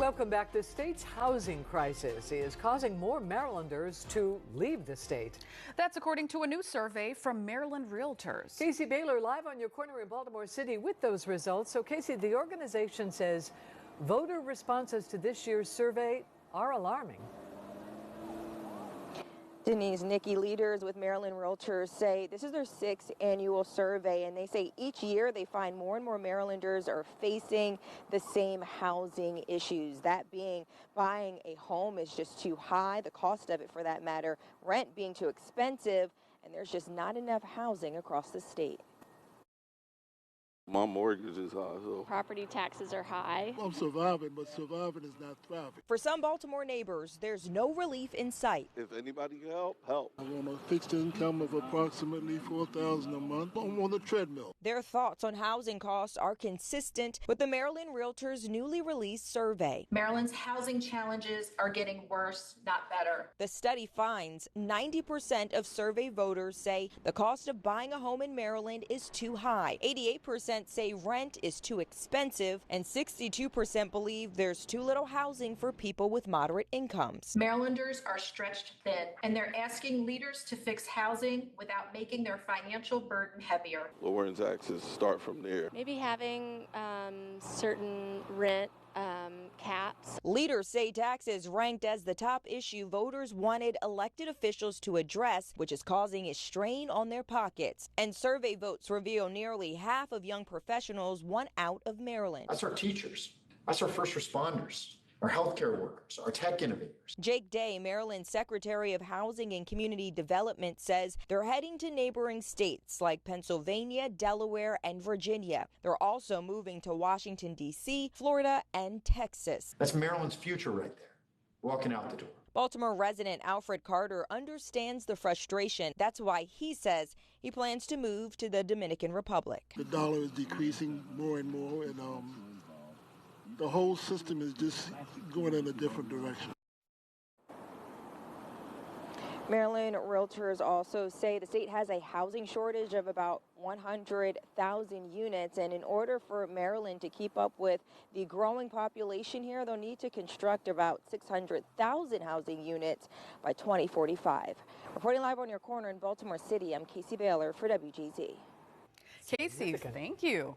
Welcome back. The state's housing crisis is causing more Marylanders to leave the state. That's according to a new survey from Maryland Realtors. Casey Baylor live on your corner in Baltimore City with those results. So, Casey, the organization says voter responses to this year's survey are alarming. Denise, Nikki, leaders with Maryland Realtors say this is their 6th annual survey, and they say each year they find more and more Marylanders are facing the same housing issues. That being buying a home is just too high, the cost of it for that matter, rent being too expensive, and there's just not enough housing across the state. My mortgage is high, so. Property taxes are high. I'm surviving, but surviving is not thriving. For some Baltimore neighbors, there's no relief in sight. If anybody can help, help. I want a fixed income of approximately $4,000 a month. I'm on the treadmill. Their thoughts on housing costs are consistent with the Maryland Realtors' newly released survey. Maryland's housing challenges are getting worse, not better. The study finds 90% of survey voters say the cost of buying a home in Maryland is too high. 88% say rent is too expensive, and 62% believe there's too little housing for people with moderate incomes. Marylanders are stretched thin, and they're asking leaders to fix housing without making their financial burden heavier. Lowering taxes start from there. Maybe having certain rent caps. Leaders say taxes ranked as the top issue voters wanted elected officials to address, which is causing a strain on their pockets. And survey votes reveal nearly half of young professionals want out of Maryland. That's our teachers. That's our first responders, our healthcare workers, our tech innovators. Jake Day, Maryland's Secretary of Housing and Community Development, says they're heading to neighboring states like Pennsylvania, Delaware, and Virginia. They're also moving to Washington, D.C., Florida, and Texas. That's Maryland's future right there, walking out the door. Baltimore resident Alfred Carter understands the frustration. That's why he says he plans to move to the Dominican Republic. The dollar is decreasing more and more, and the whole system is just going in a different direction. Maryland Realtors also say the state has a housing shortage of about 100,000 units, and in order for Maryland to keep up with the growing population here, they'll need to construct about 600,000 housing units by 2045. Reporting live on your corner in Baltimore City, I'm Casey Baylor for WGZ. Casey, thank you.